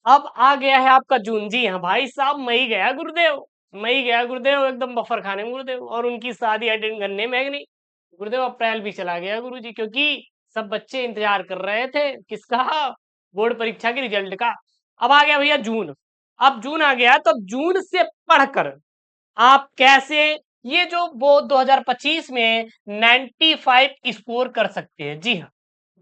अब आ गया है आपका जून। जी हाँ भाई साहब, मई गया गुरुदेव, मई गया गुरुदेव, एकदम बफर खाने में गुरुदेव, और उनकी शादी अटेंड करने में नहीं गुरुदेव। अप्रैल भी चला गया गुरुजी, क्योंकि सब बच्चे इंतजार कर रहे थे किसका, बोर्ड परीक्षा के रिजल्ट का। अब आ गया भैया जून। अब जून आ गया तो जून से पढ़कर आप कैसे ये जो वो 2025 में 95 स्कोर कर सकते हैं। जी हाँ,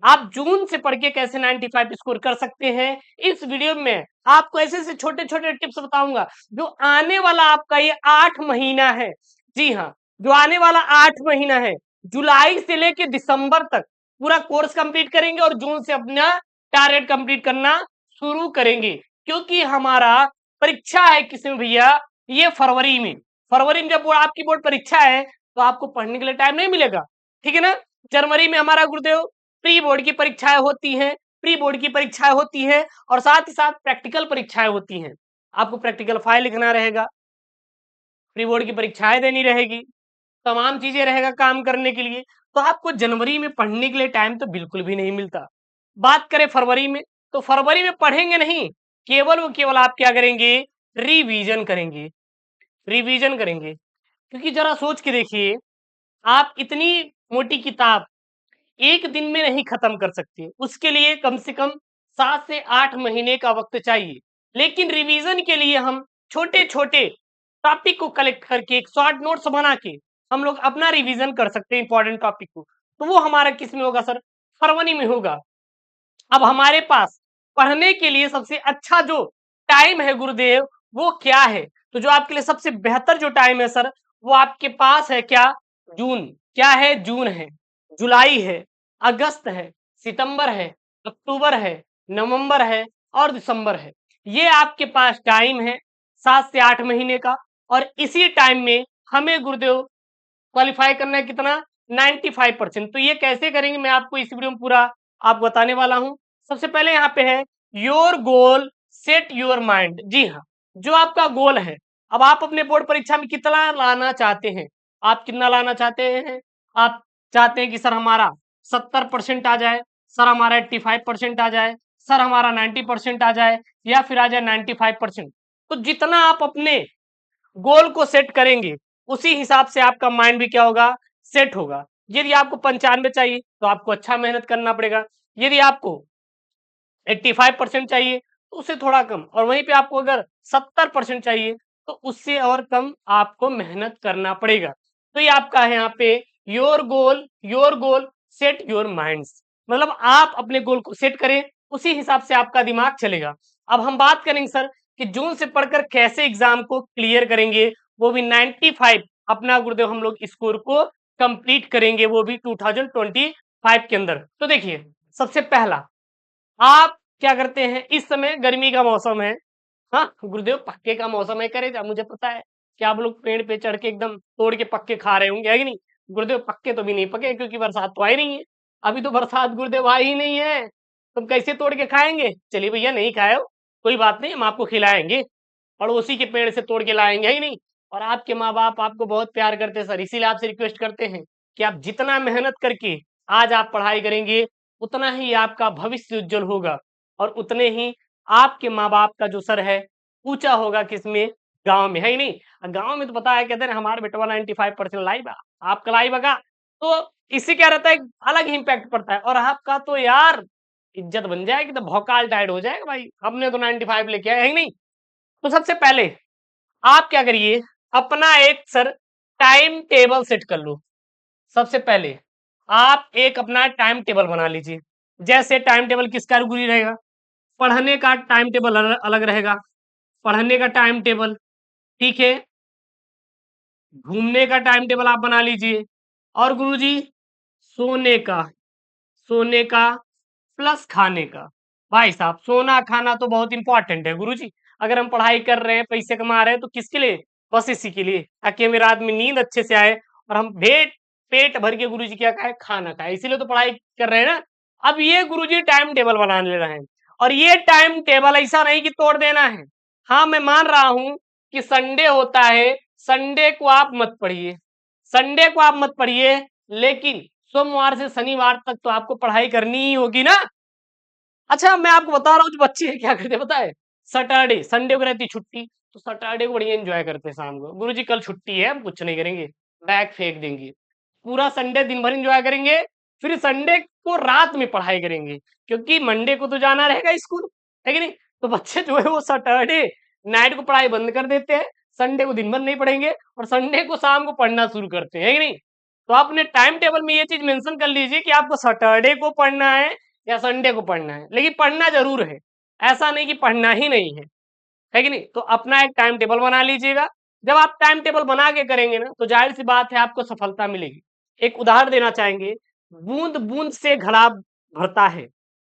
आप जून से पढ़ के कैसे 95 स्कोर कर सकते हैं, इस वीडियो में आपको ऐसे ऐसे छोटे छोटे टिप्स बताऊंगा। जो आने वाला आपका ये 8 महीना है, जी हाँ, जो आने वाला 8 महीना है, जुलाई से लेके दिसंबर तक पूरा कोर्स कंप्लीट करेंगे और जून से अपना टारगेट कंप्लीट करना शुरू करेंगे। क्योंकि हमारा परीक्षा है किसमें भैया, ये फरवरी में। फरवरी में जब आपकी बोर्ड परीक्षा है तो आपको पढ़ने के लिए टाइम नहीं मिलेगा, ठीक है ना। जनवरी में हमारा गुरुदेव प्री बोर्ड की परीक्षाएं होती हैं, प्री बोर्ड की परीक्षाएं होती हैं, और साथ ही साथ प्रैक्टिकल परीक्षाएं होती हैं। आपको प्रैक्टिकल फाइल लिखना रहेगा, प्री बोर्ड की परीक्षाएं देनी रहेगी, तमाम चीजें रहेगा काम करने के लिए। तो आपको जनवरी में पढ़ने के लिए टाइम तो बिल्कुल भी नहीं मिलता। बात करें फरवरी में, तो फरवरी में पढ़ेंगे नहीं, केवल वो केवल आप क्या करेंगे, रिवीजन करेंगे, रिवीजन करेंगे। क्योंकि जरा सोच के देखिए, आप इतनी मोटी किताब एक दिन में नहीं खत्म कर सकते, उसके लिए कम से कम 7 से 8 महीने का वक्त चाहिए। लेकिन रिवीजन के लिए हम छोटे छोटे टॉपिक को कलेक्ट करके एक शॉर्ट नोट्स बना के हम लोग अपना रिवीजन कर सकते हैं इंपॉर्टेंट टॉपिक को। तो वो हमारा किस में होगा सर, फरवरी में होगा। अब हमारे पास पढ़ने के लिए सबसे अच्छा जो टाइम है गुरुदेव, वो क्या है, तो जो आपके लिए सबसे बेहतर जो टाइम है सर, वो आपके पास है क्या, जून। क्या है, जून है, जुलाई है, अगस्त है, सितंबर है, अक्टूबर है, नवंबर है और दिसंबर है। ये आपके पास टाइम है 7 से 8 महीने का। और इसी टाइम में हमें गुरुदेव क्वालिफाई करना है कितना, 95%। तो ये कैसे करेंगे मैं आपको इस वीडियो में पूरा आप बताने वाला हूं। सबसे पहले यहाँ पे है your goal set your mind. जी हाँ, जो आपका गोल है, अब आप अपने बोर्ड परीक्षा में कितना लाना चाहते हैं, आप कितना लाना चाहते हैं। आप चाहते हैं कि सर हमारा 70% आ जाए, सर हमारा 85% आ जाए, सर हमारा 90% आ जाए, या फिर आ जाए 95%। तो जितना आप अपने गोल को सेट करेंगे उसी हिसाब से आपका माइंड भी क्या होगा, सेट होगा। यदि आपको 95 चाहिए तो आपको अच्छा मेहनत करना पड़ेगा, यदि आपको 85% चाहिए तो उससे थोड़ा कम, और वहीं पे आपको अगर 70% चाहिए तो उससे और कम आपको मेहनत करना पड़ेगा। तो ये आपका है यहाँ पे your goal set your minds, मतलब आप अपने गोल को सेट करें, उसी हिसाब से आपका दिमाग चलेगा। अब हम बात करेंगे सर कि जून से पढ़कर कैसे एग्जाम को क्लियर करेंगे, वो भी 95 अपना गुरुदेव हम लोग स्कोर को कंप्लीट करेंगे, वो भी 2025 के अंदर। तो देखिए, सबसे पहला आप क्या करते हैं, इस समय गर्मी का मौसम है, हाँ गुरुदेव पक्के का मौसम है, करे मुझे पता है कि आप लोग पेड़ पे चढ़ के एकदम तोड़ के पक्के खा रहे होंगे, है कि नहीं। गुरुदेव पक्के तो भी नहीं पके, क्योंकि बरसात तो आई नहीं है, अभी तो बरसात गुरुदेव आई ही नहीं है, तुम कैसे तोड़ के खाएंगे। चलिए भैया, नहीं खाए हो कोई बात नहीं, हम आपको खिलाएंगे, पड़ोसी के पेड़ से तोड़ के लाएंगे, है ही नहीं। और आपके माँ बाप आपको बहुत प्यार करते हैं सर, इसीलिए आपसे रिक्वेस्ट करते हैं कि आप जितना मेहनत करके आज आप पढ़ाई करेंगे, उतना ही आपका भविष्य उज्जवल होगा, और उतने ही आपके माँ बाप का जो सर है ऊंचा होगा, किसमें, गांव में, है ही नहीं। गांव में तो पता है, कहते हैं हमारे बेटवा 95% लाइव, आपका लाइव होगा, तो इससे क्या रहता है, अलग ही इम्पैक्ट पड़ता है, और आपका तो यार इज्जत बन जाएगी, तो भौकाल टाइट हो जाएगा भाई, हमने तो 95 लेके आए, है ही नहीं। तो सबसे पहले आप क्या करिए, अपना एक सर टाइम टेबल सेट कर लो। सबसे पहले आप एक अपना टाइम टेबल बना लीजिए। जैसे टाइम टेबल किसका गुरी रहेगा, पढ़ने का टाइम टेबल अलग रहेगा, पढ़ने का टाइम टेबल, ठीक है। घूमने का टाइम टेबल आप बना लीजिए, और गुरुजी सोने का, सोने का प्लस खाने का। भाई साहब, सोना खाना तो बहुत इंपॉर्टेंट है गुरुजी। अगर हम पढ़ाई कर रहे हैं, पैसे कमा रहे हैं, तो किसके लिए, बस इसी के लिए, ताकि हमें रात में नींद अच्छे से आए और हम पेट पेट भर के गुरुजी क्या खाए, खाना खाए, इसीलिए तो पढ़ाई कर रहे हैं ना। अब ये गुरुजी टाइम टेबल बना ले रहे हैं, और ये टाइम टेबल ऐसा नहीं कि तोड़ देना है। हाँ, मैं मान रहा हूं कि संडे होता है, संडे को आप मत पढ़िए, संडे को आप मत पढ़िए, लेकिन सोमवार से शनिवार तक तो आपको पढ़ाई करनी ही होगी ना। अच्छा, मैं आपको बता रहा हूँ, जो बच्चे क्या करते हैं पता है, सैटरडे संडे को रहती छुट्टी, तो सैटरडे को बढ़िया एंजॉय करते हैं शाम को, गुरुजी कल छुट्टी है हम कुछ नहीं करेंगे, बैग फेंक देंगे, पूरा संडे दिन भर एंजॉय करेंगे, फिर संडे को रात में पढ़ाई करेंगे, क्योंकि मंडे को तो जाना रहेगा स्कूल, है कि नहीं? तो बच्चे जो है वो सैटरडे नाइट को पढ़ाई बंद कर देते हैं, संडे को दिन भर नहीं पढ़ेंगे और संडे को शाम को पढ़ना शुरू करते हैं, है कि नहीं? तो आप अपने टाइम टेबल में ये चीज मेंशन कर लीजिए कि आपको सैटरडे को पढ़ना है या संडे को पढ़ना है, लेकिन पढ़ना जरूर है, ऐसा नहीं कि पढ़ना ही नहीं है कि नहीं? तो अपना एक टाइम टेबल बना लीजिएगा। जब आप टाइम टेबल बना के करेंगे ना, तो जाहिर सी बात है आपको सफलता मिलेगी। एक उदाहरण देना चाहेंगे, बूंद बूंद से घड़ा भरता है।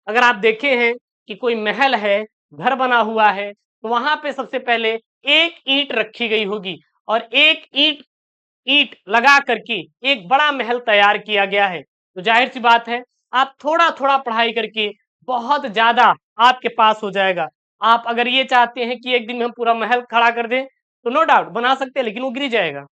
अगर आप देखे हैं कि कोई महल है, घर बना हुआ है, तो वहां पे सबसे पहले एक ईंट रखी गई होगी और एक ईंट ईंट लगा करके एक बड़ा महल तैयार किया गया है। तो जाहिर सी बात है आप थोड़ा थोड़ा पढ़ाई करके बहुत ज्यादा आपके पास हो जाएगा। आप अगर ये चाहते हैं कि एक दिन में हम पूरा महल खड़ा कर दें, तो नो डाउट बना सकते हैं, लेकिन वो गिर जाएगा,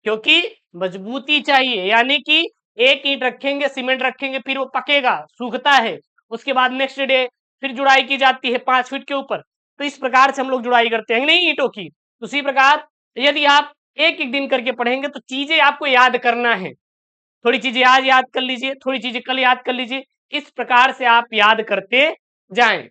क्योंकि मजबूती चाहिए। यानी कि एक ईंट रखेंगे, सीमेंट रखेंगे, फिर वो पकेगा, सूखता है, उसके बाद नेक्स्ट डे फिर जुड़ाई की जाती है 5 फीट के ऊपर। तो इस प्रकार से हम लोग जुड़ाई करते हैं नहीं ईंटों की। तो उसी प्रकार यदि आप एक एक दिन करके पढ़ेंगे तो चीजें आपको याद करना है, थोड़ी चीजें आज याद कर लीजिए, थोड़ी चीजें कल याद कर लीजिए, इस प्रकार से आप याद करते जाएं।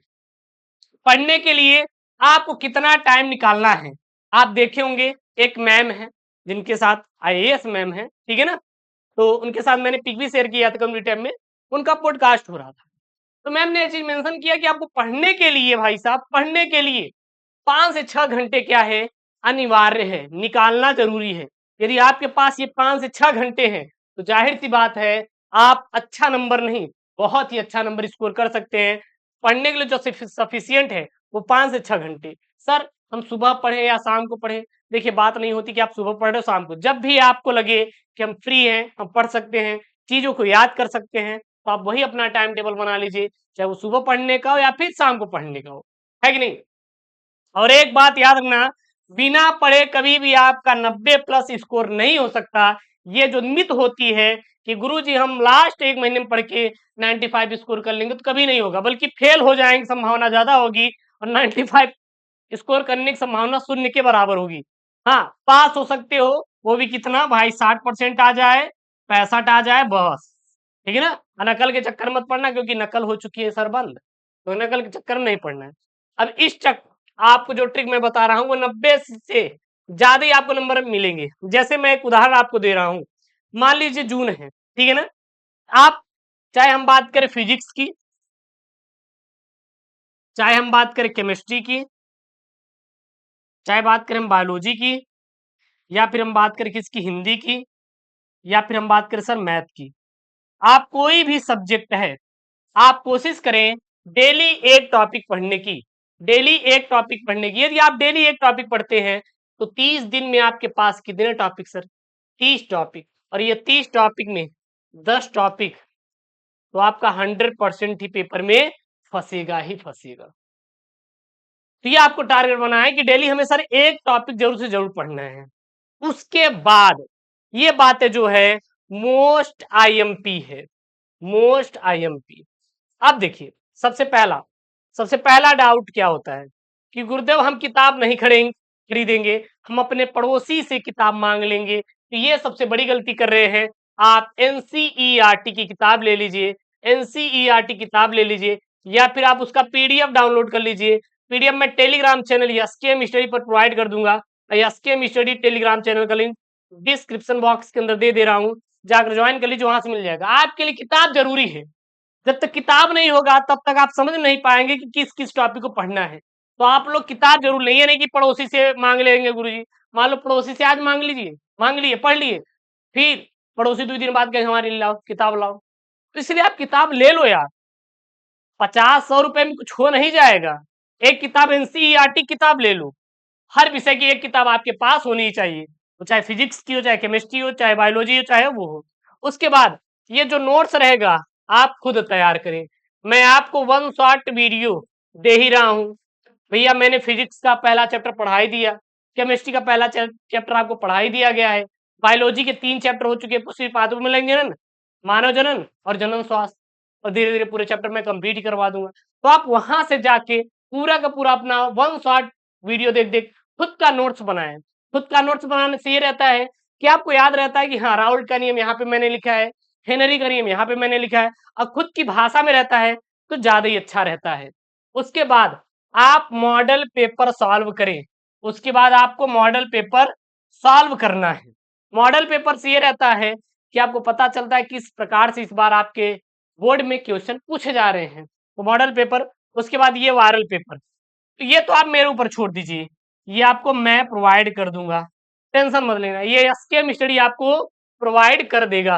पढ़ने के लिए आपको कितना टाइम निकालना है, आप देखे होंगे एक मैम है जिनके साथ आईएएस मैम है, ठीक है ना? तो उनके साथ मैंने पिक भी शेयर किया था कम्युनिटी टैब में, उनका पॉडकास्ट हो रहा था। तो मैम ने ये चीज मेंशन किया कि आपको पढ़ने के लिए, भाई साहब पढ़ने के लिए 5 से 6 घंटे क्या है, अनिवार्य है, निकालना जरूरी है। यदि आपके पास ये 5 से 6 घंटे हैं, तो जाहिर सी बात है आप अच्छा नंबर नहीं, बहुत ही अच्छा नंबर स्कोर कर सकते हैं। पढ़ने के लिए जो सफिशियंट है वो 5 से 6 घंटे। सर हम सुबह पढ़े या शाम को पढ़े, देखिए बात नहीं होती कि आप सुबह पढ़ रहे हो शाम को, जब भी आपको लगे कि हम फ्री हैं, हम पढ़ सकते हैं, चीजों को याद कर सकते हैं, तो आप वही अपना टाइम टेबल बना लीजिए, चाहे वो सुबह पढ़ने का हो या फिर शाम को पढ़ने का हो, है कि नहीं? और एक बात याद रखना, बिना पढ़े कभी भी आपका 90+ स्कोर नहीं हो सकता। ये जो मिथ होती है कि गुरुजी हम लास्ट 1 महीने में पढ़ के 95 स्कोर कर लेंगे, तो कभी नहीं होगा, बल्कि फेल हो जाएंगे संभावना ज्यादा होगी, और 95 स्कोर करने की संभावना शून्य के बराबर होगी। हाँ, पास हो सकते हो, वो भी कितना भाई, 60% आ जाए, 65 आ जाए, बस, ठीक है ना? नकल के चक्कर मत पड़ना, क्योंकि नकल हो चुकी है सर बंद, तो नकल के चक्कर में नहीं पड़ना है। अब आपको जो ट्रिक मैं बता रहा हूँ वो 90 से ज्यादा ही आपको नंबर मिलेंगे। जैसे मैं एक उदाहरण आपको दे रहा हूँ, मान लीजिए जून है, ठीक है ना? आप चाहे हम बात करें फिजिक्स की, चाहे हम बात करें केमिस्ट्री की, चाहे बात करें हम बायोलॉजी की, या फिर हम बात करें किसकी, हिंदी की, या फिर हम बात करें सर मैथ की, आप कोई भी सब्जेक्ट है, आप कोशिश करें डेली एक टॉपिक पढ़ने की, डेली एक टॉपिक पढ़ने की। यदि आप डेली एक टॉपिक पढ़ते हैं तो 30 दिन में आपके पास कितने टॉपिक सर, 30 टॉपिक, और ये 30 टॉपिक में 10 टॉपिक, तो आपका 100% ही पेपर में फंसेगा ही फंसेगा। तो ये आपको टारगेट बनाना है कि डेली हमें सर एक टॉपिक जरूर से जरूर पढ़ना है। उसके बाद ये बातें जो है मोस्ट आईएमपी है, मोस्ट आईएमपी। अब देखिए, सबसे पहला डाउट क्या होता है कि गुरुदेव हम किताब नहीं खरीदेंगे, हम अपने पड़ोसी से किताब मांग लेंगे। तो ये सबसे बड़ी गलती कर रहे हैं। आप एनसीईआरटी की किताब ले लीजिए, एनसीईआरटी किताब ले लीजिए, या फिर आप उसका पीडीएफ डाउनलोड कर लीजिए। पीडीएफ में टेलीग्राम चैनल एसकेएम स्टडी पर प्रोवाइड कर दूंगा। एसकेएम स्टडी टेलीग्राम चैनल का लिंक डिस्क्रिप्शन बॉक्स के अंदर दे रहा हूं, जाकर ज्वाइन कर लीजिए, वहां से मिल जाएगा। आपके लिए किताब जरूरी है, जब तक किताब नहीं होगा तब तक आप समझ नहीं पाएंगे कि किस किस टॉपिक को पढ़ना है। तो आप लोग किताब जरूर लेंगे, नहीं कि पड़ोसी से मांग लेंगे गुरुजी। मान लो पड़ोसी से आज मांग लीजिए, मांग लिए, पढ़ लिए, फिर पड़ोसी 2 दिन बाद कहे हमारे लिए लाओ किताब लाओ, तो इसलिए आप किताब ले लो यार, 50-100 रुपए में कुछ हो नहीं जाएगा। एक किताब एनसीईआरटी किताब ले लो, हर विषय की एक किताब आपके पास होनी चाहिए, वो चाहे फिजिक्स की हो, चाहे केमिस्ट्री हो, चाहे बायोलॉजी हो, चाहे वो हो। उसके बाद ये जो नोट्स रहेगा आप खुद तैयार करें। मैं आपको 1 शॉर्ट वीडियो दे ही रहा हूं। भैया मैंने फिजिक्स का पहला चैप्टर पढ़ा ही दिया, केमिस्ट्री का पहला चैप्टर आपको पढ़ा ही दिया गया है, बायोलॉजी के 3 चैप्टर हो चुके हैं, पुष्टि पात्र मिलन जनन, मानव जनन और जनन स्वास्थ्य, और धीरे धीरे पूरे चैप्टर में कंप्लीट ही करवा दूंगा। तो आप वहां से जाके पूरा का पूरा अपना वन शॉट वीडियो देख देख खुद का नोट्स बनाएं। खुद का नोट्स बनाने से ये रहता है कि आपको याद रहता है कि हाँ, राउल्ट का नियम यहाँ पे मैंने लिखा है, हेनरी का नियम यहाँ पे मैंने लिखा है, और खुद की भाषा में रहता है तो ज्यादा ही अच्छा रहता है। उसके बाद आप मॉडल पेपर सॉल्व करें। उसके बाद आपको मॉडल पेपर सॉल्व करना है। मॉडल पेपर से ये रहता है कि आपको पता चलता है किस प्रकार से इस बार आपके बोर्ड में क्वेश्चन पूछे जा रहे हैं। तो मॉडल पेपर, उसके बाद ये वायरल पेपर, तो ये तो आप मेरे ऊपर छोड़ दीजिए, ये आपको मैं प्रोवाइड कर दूंगा, टेंशन मत लेना, ये एसकेएम स्टडी आपको प्रोवाइड कर देगा।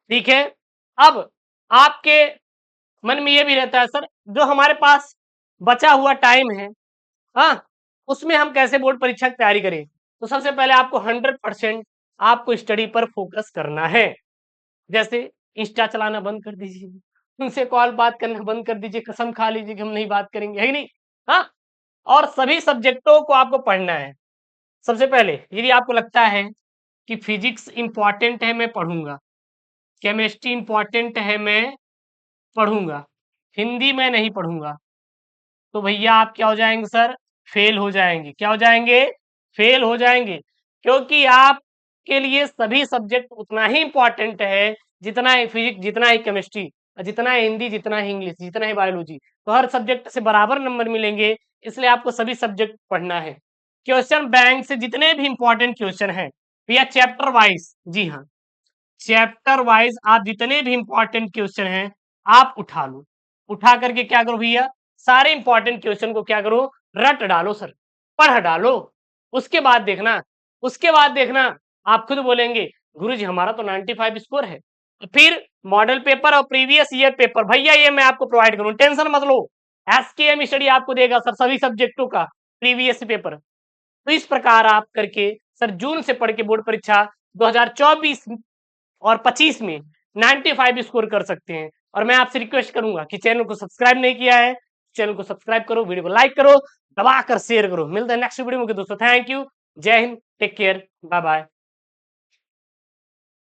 ठीक है। अब आपके मन में ये भी रहता है सर, जो हमारे पास बचा हुआ टाइम है, हाँ, उसमें हम कैसे बोर्ड परीक्षा की तैयारी करें। तो सबसे पहले आपको 100% आपको स्टडी पर फोकस करना है। जैसे इंस्टा चलाना बंद कर दीजिए, उनसे कॉल बात करना बंद कर दीजिए, कसम खा लीजिए कि हम नहीं बात करेंगे, है कि नहीं। हाँ, और सभी सब्जेक्टों को आपको पढ़ना है। सबसे पहले यदि आपको लगता है कि फिजिक्स इंपॉर्टेंट है, मैं पढ़ूंगा, केमिस्ट्री इंपॉर्टेंट है, मैं पढ़ूंगा, हिंदी में नहीं पढ़ूंगा, तो भैया आप क्या हो जाएंगे सर, फेल हो जाएंगे। क्या हो जाएंगे, फेल हो जाएंगे। क्योंकि आपके लिए सभी सब्जेक्ट उतना ही इंपॉर्टेंट है जितना ही फिजिक्स, जितना ही केमिस्ट्री, जितना ही हिंदी, जितना ही इंग्लिश, जितना ही बायोलॉजी। तो हर सब्जेक्ट से बराबर नंबर मिलेंगे, इसलिए आपको सभी सब्जेक्ट पढ़ना है। क्वेश्चन बैंक से जितने भी इंपॉर्टेंट क्वेश्चन है भैया चैप्टर वाइज, जी हाँ, चैप्टर वाइज आप जितने भी इंपॉर्टेंट क्वेश्चन हैं आप उठा लो। उठा करके क्या करो भैया, सारे इंपॉर्टेंट क्वेश्चन को क्या करो, रट डालो सर, पढ़ डालो। उसके बाद देखना, उसके बाद देखना, आप खुद बोलेंगे गुरुजी हमारा तो 95 स्कोर है। तो फिर मॉडल पेपर और प्रीवियस ईयर पेपर भैया ये मैं आपको प्रोवाइड करूं, टेंशन मत लो। एसकेएम स्टडी आपको देगा सर सभी सब्जेक्टों का प्रीवियस पेपर। तो इस प्रकार आप करके सर जून से पढ़ के बोर्ड परीक्षा 2024 और 25 में 95 स्कोर कर सकते हैं। और मैं आपसे रिक्वेस्ट करूंगा कि चैनल को सब्सक्राइब नहीं किया है, चैनल को सब्सक्राइब करो, वीडियो को लाइक करो, दबा कर शेयर करो। मिलते हैं नेक्स्ट वीडियो में दोस्तों, थैंक यू, जय Hind, take care, bye bye.